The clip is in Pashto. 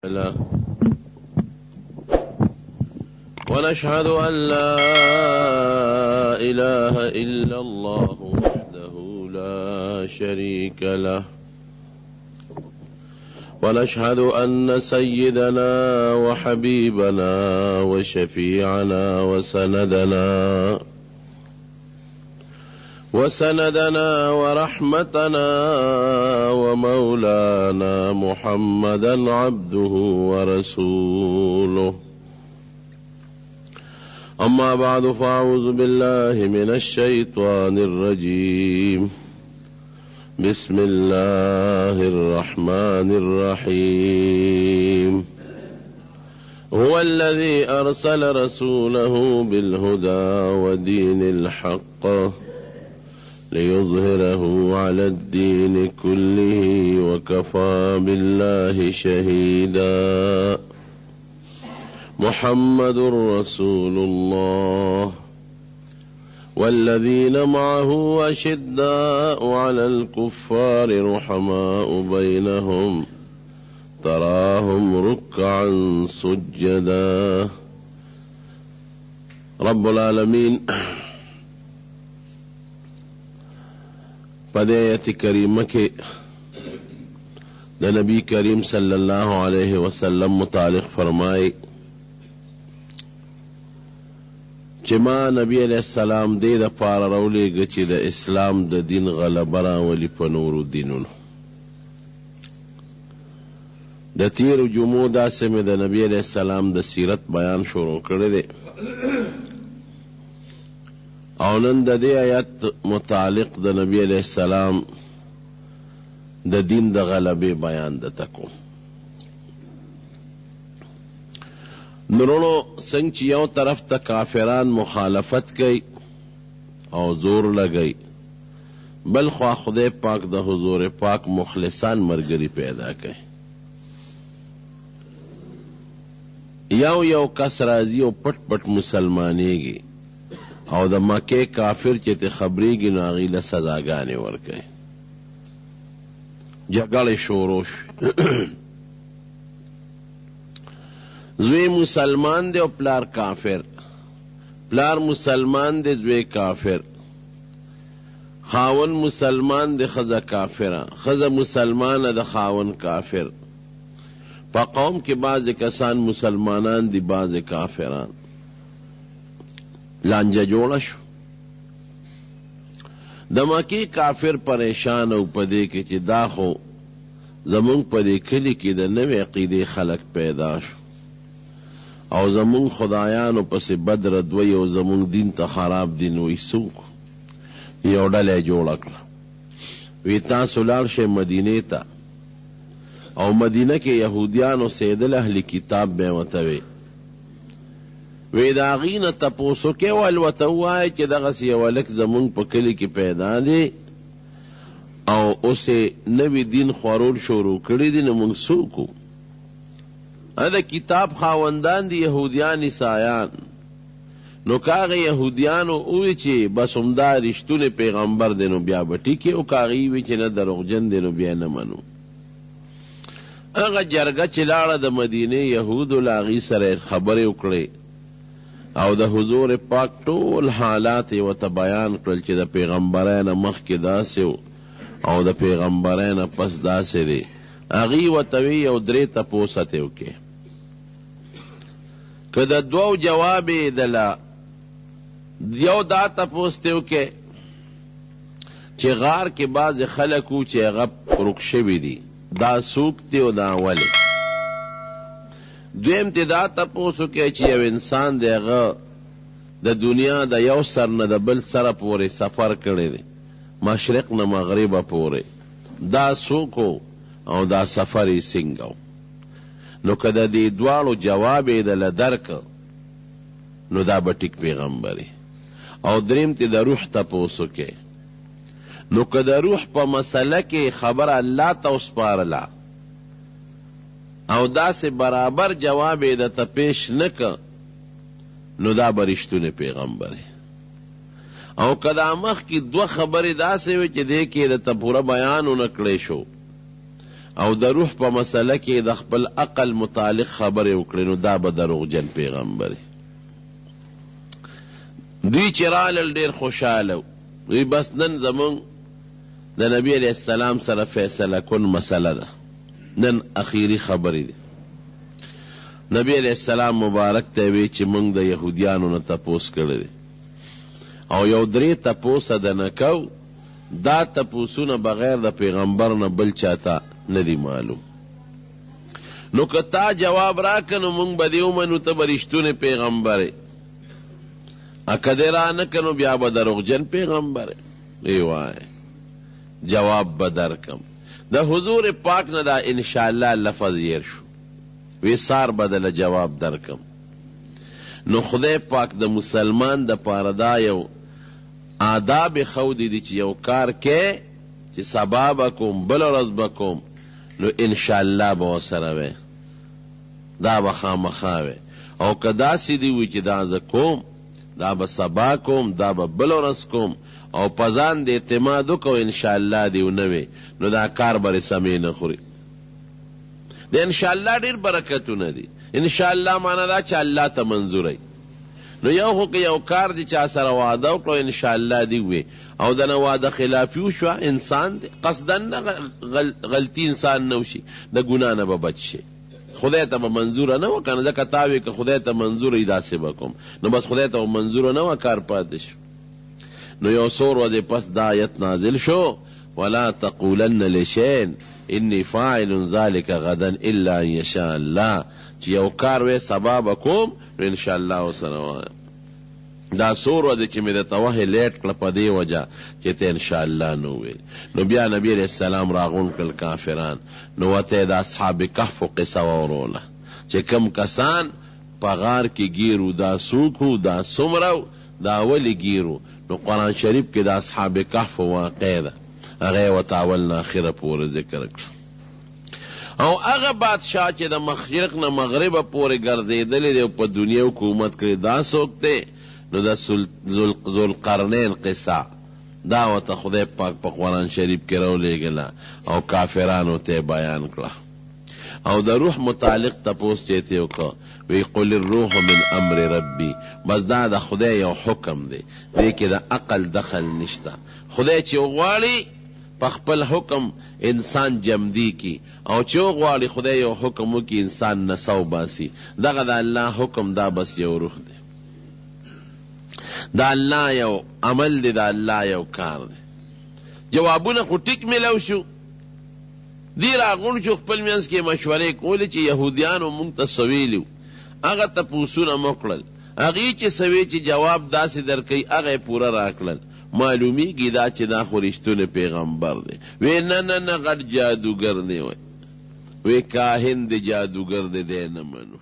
له ونشهد أن لا إله إلا الله وحده لا شريك له ونشهد أن سيدنا وحبيبنا وشفيعنا وسندنا ورحمتنا ومولانا محمدا عبده ورسوله. أما بعد فأعوذ بالله من الشيطان الرجيم. بسم الله الرحمن الرحيم. هو الذي أرسل رسوله بالهدى ودين الحق ليظهره على الدين كله وكفى بالله شهيدا. محمد رسول الله والذين معه أشداء على الكفار رحماء بينهم تراهم ركعا سجدا. رب العالمين پدے آیت کریمہ کے دا نبی کریم صلی اللہ علیہ وسلم متعلق فرمائے چما نبی علیہ السلام دے دا پار رولے گچی دا اسلام دا دین غلبرا ولی پنور دینونو. دا تیر جمعہ دا سے میں دا نبی علیہ السلام دا سیرت بیان شروع کردے او نن د دې آیت متعلق د نبی علیہ السلام د دین د غلبې بیان د تکو. نورونو څنګه چې یو طرف ته کافران مخالفت کوي او زور لګي، بل خوا خدای پاک د حضور پاک مخلصان مرګري پیدا کوي. یو کس راځي او پټ پټ مسلمانېږي او د مکه کافر چې ته خبرېږي نو هغې له سزاګانې ورکوي. جګړې شروع شوې. زوی مسلمان دی او پلار کافر، پلار مسلمان دی زوی کافر، خاون مسلمان دی ښځه کافره، ښځه مسلمانه د خاون کافر. په قوم کې بعضې کسان مسلمانان دي بعضې کافران. لانجه جوړه شو. د مکی کافر پریشان او پدې کې چې دا خو زمونږ پدې کلی کې د نوې عقیدې خلق پیدا شو او زمونږ خدایانو پسې بد ردوی او زمونږ دین ته خراب دین وی څوک. یو ډله جوړه کړه، وی تاسو لاړ شئ مدینې ته او مدینه کې یهودیانو سیدل اهل کتاب به ورته وی وی دا غینه تپوسو کې والوته ووایه چې دغسې یو هلک زمونږ په کلي کې پیدا دی او اوسې نوي دین خورول شروع کړي دي، نو موږ څوک وو؟ د کتاب خاوندان دي یهودیان عیسایان. نو که هغه یهودیانو ووایي چې بس همدا رښتونی پیغمبر دی نو بیا به ټیک یې، او که هغې ووایي چې نه دروغجن دی نو بیا نه منو. هغه جرګه چې لاړه د مدینې یهودو له هغې سره خبرې وکړې او د حضور پاک ټول حالات یې ورته بیان کړل چې د پیغمبرۍ نه مخکې داسې و او د پیغمبرۍ نه پس داسې دی. هغې ورته وی یو درې تپوسه ته وکړې، که د دوو جواب یې دله یو دا تپوس ته وکړې چې غار کې بعضې خلک وو چې هغه ورک شوي دي، دا څوک دی او دا ولې؟ دویم ته دا تپوسو کې چې یو انسان دی هغه د دنیا د یو سر نه د بل سره پورې سفر کړی دی، مشرق نه مغربه پورې، دا څوک او دا سفر یې څنګه و؟ نو که د دې دواړو جواب یې دله درکه نو دا به ټیک پیغمبر یې. او دریم ته د روح تپوسو کې، نو که د روح په مسله کې خبر الله ته وسپارله او داسې برابر جواب یې درته پیش نه که نو دا به رښتونی پیغمبر یې. او کدا مخ کی دو خبرې داسې وي چې دې کې د پوره بیان ونه کړی شو او د روح په مسله کې د خپل عقل متعلق خبرې وکړي نو دا به دروغجن پیغمبر دوی چې رالل ډېر خوشحاله دوی بس نن زمونږ د نبی علیه السلام سره فیصله کن مسله ده نن اخیری خبرې دي نبی علیه السلام مبارک ته وی چې موږ د یهودیانو نه تپوس کړی دی او یو درې تپوسه د نه کو دا تپوسونه بغیر د پیغمبر نه بل چاته نه دی معلوم نو که تا جواب راکه نو موږ به دې ومنو ته به رښتونی پیغمبر که دې را نه که نو بیا به دروغجن پیغمبر ای وای جواب به درکم د حضور پاک نه دا انشاءالله لفظ یېر شو وی سار بدله جواب درکم نو خدای پاک د مسلمان د پاره دا یو آداب خودی دی چې یو کار کې چې سبا به کوم بل ورځ به کوم نو انشاءالله به ورسره وی دا به خامخا وی او که داسې دی وي چې دا زه کوم دا به سبا کوم دا به بل ورځ کوم او په ځان د اعتماد وکړو انشاءالله دی ونه وی نو دا کار به سمې نه خوري د انشاءالله ډېر برکتونه دي انشاءالله معنا دا چې الله ته منظوری نو یو خو که یو کار دی چا سره واده وکړو انشاءالله دی وی او د نه واده خلافي وشوه انسان دی قصدا نه غلطي انسان نه وشي د ګناه نه به بچ شي خدای ته به منظوره نه وه که نه ځکه تا وی که خدای ته منظوره وي داسې به کوم نو بس خدای ته منظوره نه وه کار پاتې شو نو یو څو ورځې پس دا آیت نازل شو ولا تقولن لشیء انی فاعل ذلک غدا الا ان یشاء الله چې یو کار وی سبا به کوم نو انشاءالله ورسره وایم دا څو ورځې چې مې درته وحی لیټ کړه په دې وجه چې ته انشاءالله نو ویل نو بیا نبی علیه السلام راغونډ کړل کافران نو ورته د اصحاب کهفو قصه واوروله چې کم کسان په غار کې ګیرو دا څوک وو دا څومره دا ولې ګیرو نو قرآن شریف کې د اصحاب کهف واقع ده هغه ورته اول نه اخره پورې ذکر کړه او هغه بادشاه چې د مشرق نه مغربه پورې ګرځېدلی دی او په دنیا حکومت کړی دا څوک دی نو د ذوالقرنین قصه دا ورته خدای پاک په قرآن شریف کې راولېږله او کافرانو ته بیان کړه او د روح متعلق تپوس چې ته وکړه وی قل الروح من امر ربی بس دا د خدای یو حکم دی دې کې د عقل دخل نشته خدای چې غواړي په خپل حکم انسان جمدی کی او چې غواړي خدای یو حکم وکړي انسان نسو باسي دغه د الله حکم دا بس یو روح دی دا الله یو عمل دی دا الله یو کار دی جوابونه خو ټیک ملو شو دی راغونډ شو خپل منځ کې مشورې کولې چې یهودیانو مونږ ته څه ویلي هغه تپوسونه مو کړل هغې چې څه وی چې جواب داسې درکوي هغه یې پوره راکړل معلومیږي دا چې دا خو رښتونی پیغمبر دی وی نه نه نه غټ جادوګر دی وی کاهن دی جادوګر دی نه منو